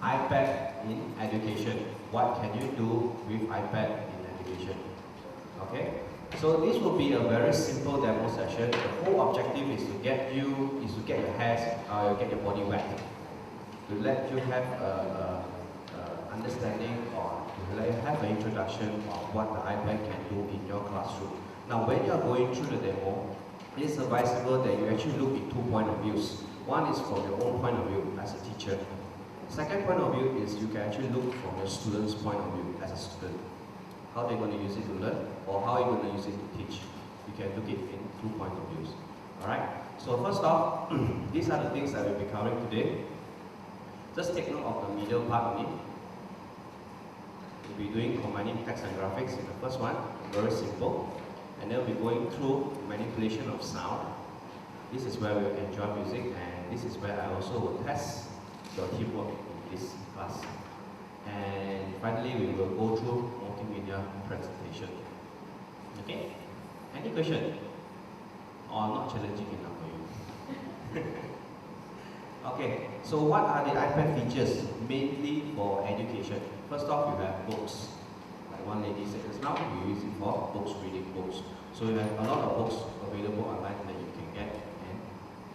iPad in education. What can you do with iPad in education? Okay, so this will be a very simple demo session. The whole objective is to get your hands, get your body wet, to let you have a understanding or to let you have an introduction of what the iPad can do in your classroom. Now, when you are going through the demo, it is advisable that you actually look in 2 points of views. One is from your own point of view as a teacher. Second point of view is you can actually look from your student's point of view as a student. How they're going to use it to learn, or how you're going to use it to teach. You can look it in 2 points of views. Alright? So first off, these are the things that we'll be covering today. Just take note of the middle part only. We'll be doing combining text and graphics in the first one, very simple. And then we'll be going through manipulation of sound. This is where we'll enjoy music, and this is where I also will test your teamwork in this class. And finally, we will go through multimedia presentation. Okay? Any question? Or not challenging enough for you? Okay, so what are the iPad features mainly for education? First off, you have books. Like one lady said just now, you use it for books, reading books. So you have a lot of books available online that you can get and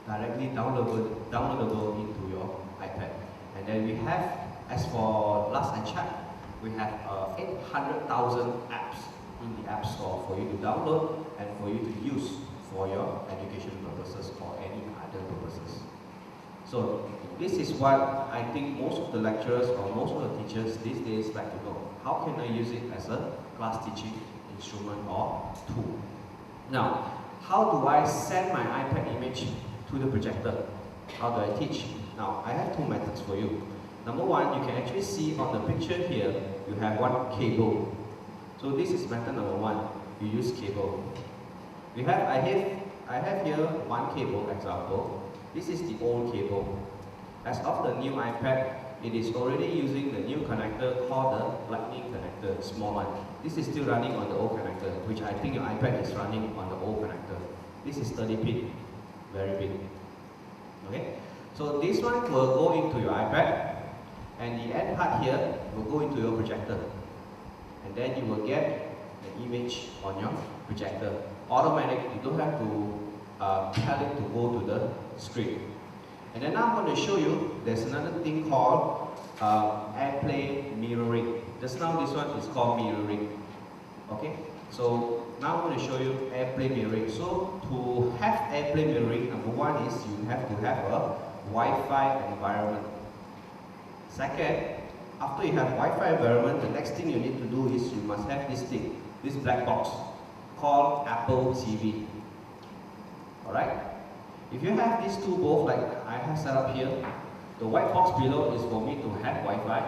directly downloadable into your iPad. And then we have, as for last I checked, we have 800,000 apps in the App Store for you to download and for you to use for your education purposes or any other purposes. So this is what I think most of the lecturers or most of the teachers these days like to know. How can I use it as a class teaching instrument or tool? Now, how do I send my iPad image to the projector? How do I teach? Now, I have 2 methods for you. Number one, you can actually see on the picture here, you have one cable. So this is method number one. You use cable. I have here one cable example. This is the old cable. As of the new iPad, it is already using the new connector called the lightning connector, small one. This is still running on the old connector, which I think your iPad is running on the old connector. This is 30 pin, very big. Okay, so this one will go into your iPad, and the end part here will go into your projector, and then you will get the image on your projector. Automatic, you don't have to tell it to go to the screen. And then now I'm going to show you, there's another thing called AirPlay mirroring. Just now this one is called mirroring. Okay, so now I'm going to show you AirPlay mirroring. So to have AirPlay mirroring, number one is you have to have a Wi-Fi environment. Second, after you have Wi-Fi environment, the next thing you need to do is you must have this thing, this black box called Apple TV. Alright? If you have these two both, like I have set up here, the white box below is for me to have Wi-Fi,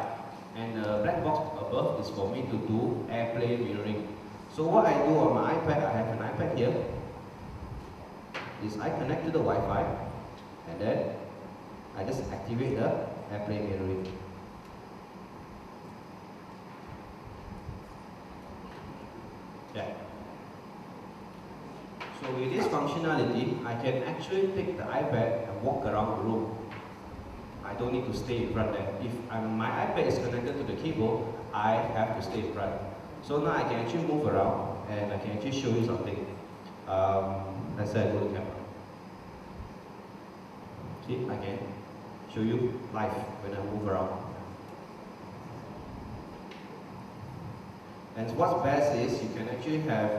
and the black box above is for me to do AirPlay mirroring. So what I do on my iPad, I have an iPad here, is I connect to the Wi-Fi, and then I just activate the AirPlay mirroring. Yeah. So with this functionality, I can actually take the iPad and walk around the room. I don't need to stay in front there. If my iPad is connected to the cable, I have to stay in front. So now I can actually move around and I can actually show you something. Let's say I go to camera. See, I can show you live when I move around. And what's best is you can actually have,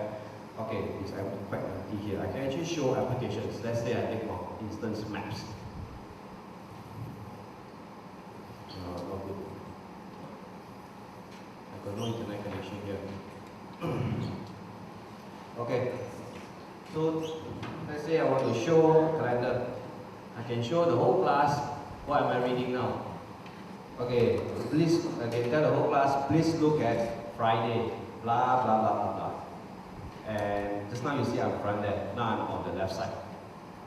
okay, I'm quite empty here. I can actually show applications. Let's say I take for instance maps. Not good. I got no internet connection here. Okay, so let's say I want to show calendar. I can show the whole class what am I reading now. Okay, please, I can tell the whole class, please look at Friday, blah, blah, blah, blah, blah. And just now you see I'm front there, now I'm on the left side.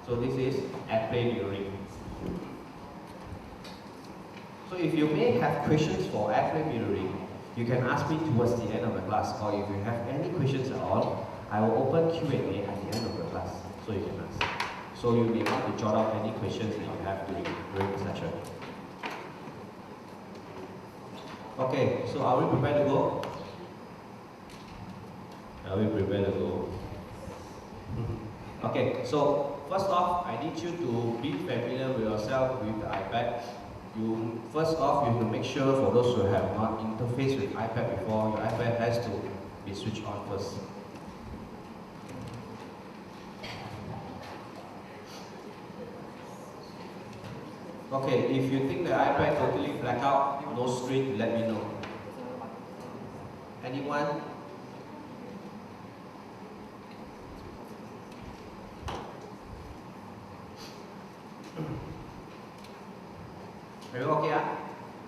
So this is AirPlay mirroring. So if you may have questions for AirPlay mirroring, you can ask me towards the end of the class, or if you have any questions at all, I will open Q&A at the end of the class, so you can ask. So you'll be able to jot out any questions that you have during the session. Okay, so are we prepared to go? Are we prepared to go? Okay, so first off, I need you to be familiar with yourself with the iPad. First off, you have to make sure for those who have not interfaced with iPad before, your iPad has to be switched on first. Okay, if you think the iPad totally black out, no screen, let me know. Anyone? Are you okay?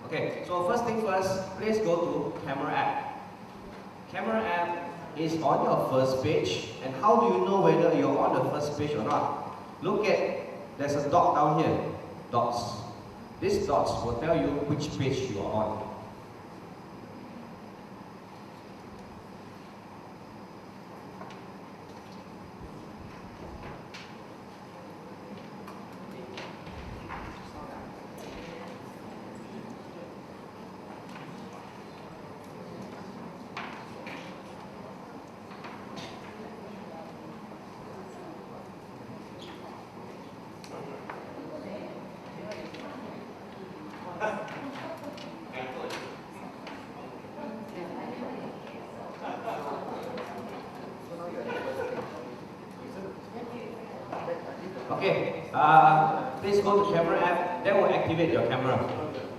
Okay, so first thing first, please go to Camera app. Camera app is on your first page, and how do you know whether you're on the first page or not? Look at, there's a dot down here, dots. These dots will tell you which page you are on. Okay, please go to Camera app, that will activate your camera.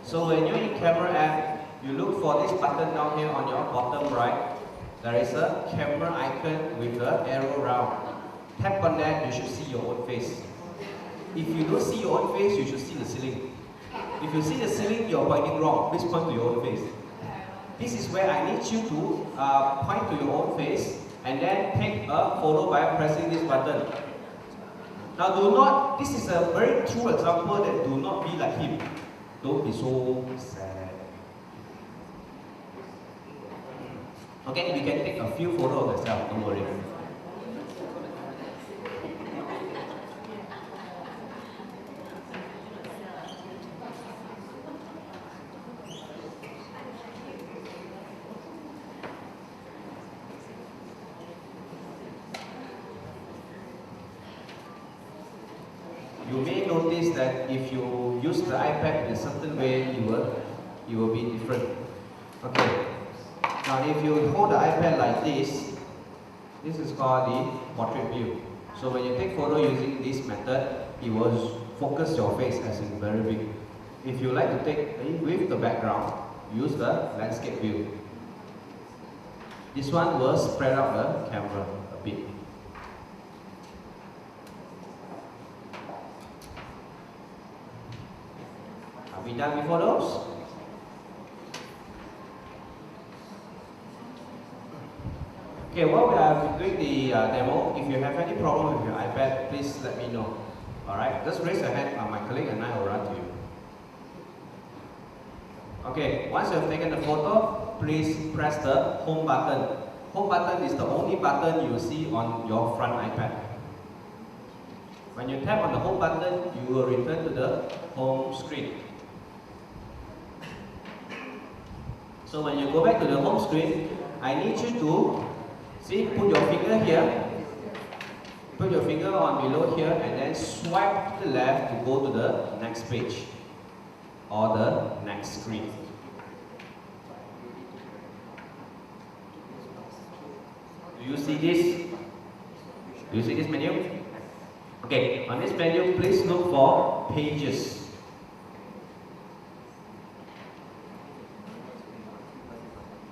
So when you're in Camera app, you look for this button down here on your bottom right. There is a camera icon with the arrow round. Tap on that, you should see your own face. If you don't see your own face, you should see the ceiling. If you see the ceiling, you're pointing wrong. Please point to your own face. This is where I need you to point to your own face and then take a photo by pressing this button. Now do not, this is a very true example that do not be like him. Don't be so sad. Okay, you can take a few photos of yourself, don't worry. You may notice that if you use the iPad in a certain way, you will be different. Okay. Now, if you hold the iPad like this is called the portrait view. So when you take photo using this method, it will focus your face as in very big. If you like to take with the background, use the landscape view. This one will spread out the camera a bit. Are we done with photos? Okay, while we are doing the demo, if you have any problem with your iPad, please let me know. Alright, just raise your hand, my colleague and I will run to you. Okay, once you have taken the photo, please press the home button. Home button is the only button you will see on your front iPad. When you tap on the home button, you will return to the home screen. So when you go back to the home screen, I need you to put your finger here, put your finger on below here, and then swipe to the left to go to the next page or the next screen. Do you see this? Do you see this menu? Okay, on this menu, please look for pages.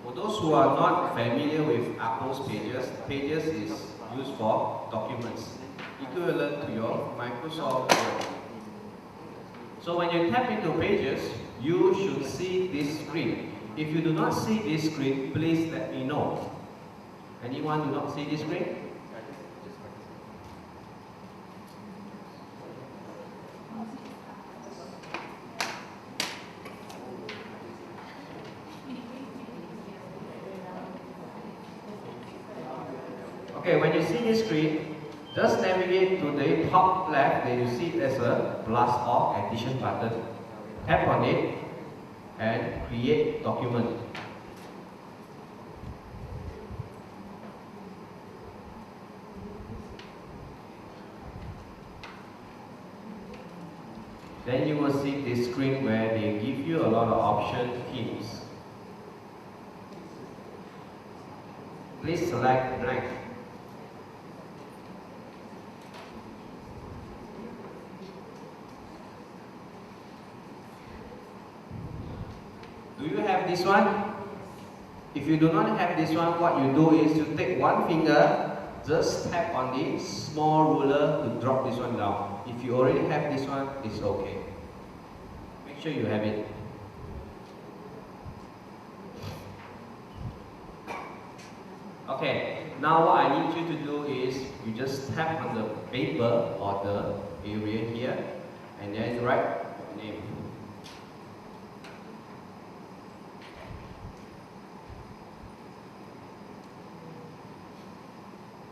For those who are not familiar with Apple's pages, pages is used for documents, equivalent to your Microsoft Word. So when you tap into pages, you should see this screen. If you do not see this screen, please let me know. Anyone do not see this screen? Okay, when you see this screen, just navigate to the top left, then you see there's a plus or addition button. Tap on it, and create document. Then you will see this screen where they give you a lot of option themes. Please select blank. Do you have this one? If you do not have this one, what you do is you take one finger, just tap on the small ruler to drop this one down. If you already have this one, it's okay. Make sure you have it. Okay, now what I need you to do is you just tap on the paper or the area here and then write your name.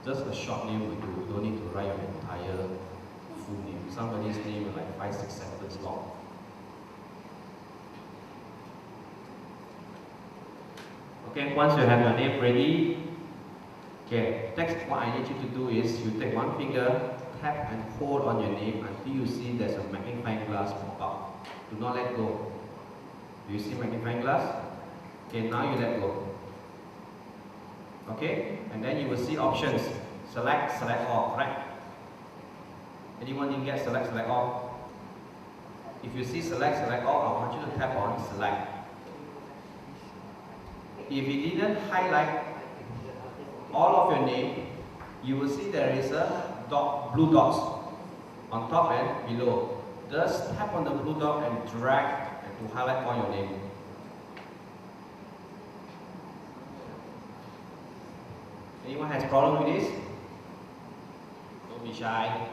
Just a short name will do. You don't need to write your entire full name. Somebody's name is like 5-6 sentences long. Okay, once you have your name ready, okay, next what I need you to do is you take one finger, tap and hold on your name until you see there's a magnifying glass pop up. Do not let go. Do you see magnifying glass? Okay, now you let go. Okay, and then you will see options. Select, select all, right? Anyone didn't get select, select all? If you see select, select all, I want you to tap on select. If you didn't highlight all of your name, you will see there is a dot, blue dots on top and below. Just tap on the blue dot and drag and to highlight all your name. Anyone has problem with this? Don't be shy.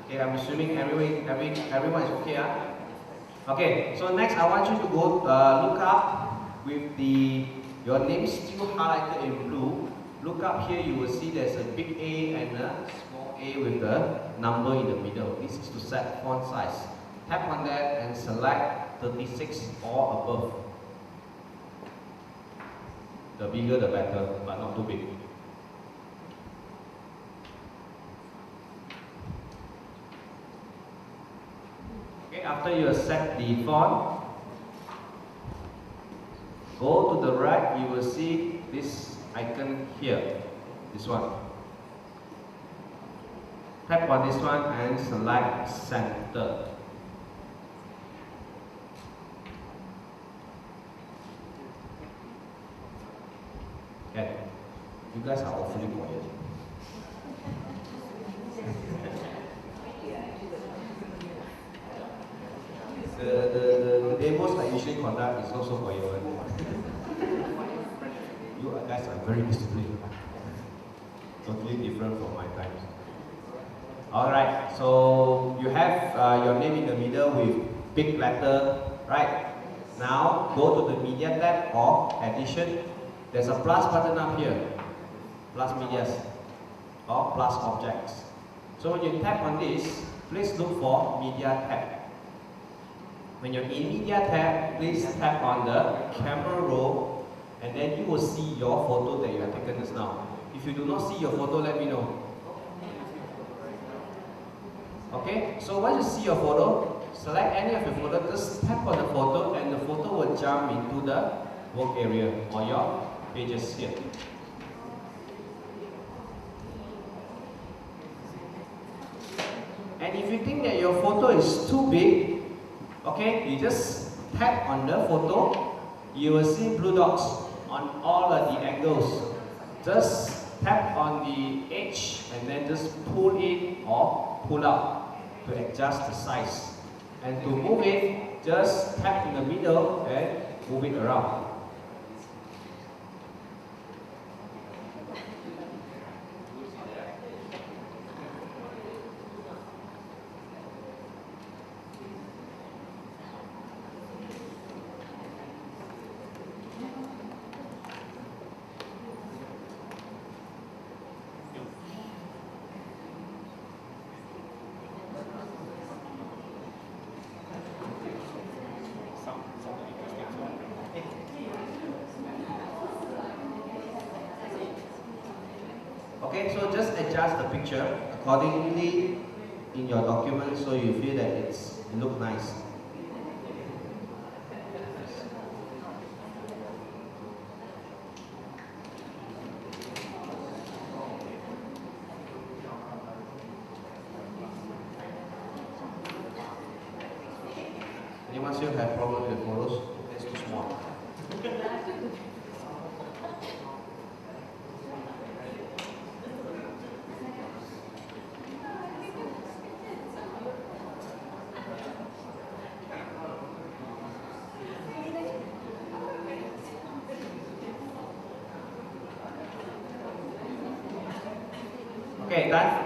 Okay, I'm assuming everyone is okay. Okay, so next I want you to go look up with your name still highlighted in blue. Look up here, you will see there's a big A and a small a with the number in the middle. This is to set font size. Tap on that and select 36 or above. The bigger the better, but not too big. Okay, after you set the font, go to the right, you will see this icon here, this one. Tap on this one and select center. Okay, you guys are awfully quiet. The demos I usually conduct is also for you. You guys are very disciplined. Totally different from my times. Alright, so you have your name in the middle with big letter, right? Now go to the media tab or addition. There's a plus button up here, plus medias or plus objects. So when you tap on this, please look for media tab. When you're in media tab, please tap on the camera roll and then you will see your photo that you have taken just now. If you do not see your photo, let me know. Okay, so once you see your photo, select any of your photo, just tap on the photo and the photo will jump into the work area or your pages here. And if you think that your photo is too big, okay, you just tap on the photo, you will see blue dots on all of the angles. Just tap on the edge and then just pull in or pull out to adjust the size. And to move it, just tap in the middle and move it around. adjust the picture accordingly in your document so you feel that it look nice. Anyone still have problem with the photos? It's too small. Okay, done.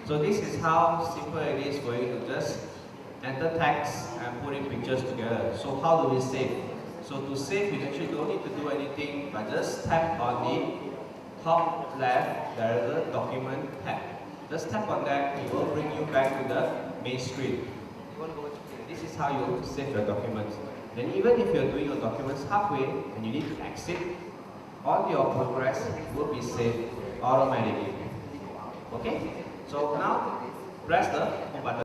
So this is how simple it is for you to just enter text and put in pictures together. So how do we save? So to save, you actually don't need to do anything, but just tap on the top left, there is a document tab. Just tap on that, it will bring you back to the main screen. This is how you save your documents. Then even if you're doing your documents halfway and you need to exit, all your progress will be saved automatically. Okay? So now, press the home button.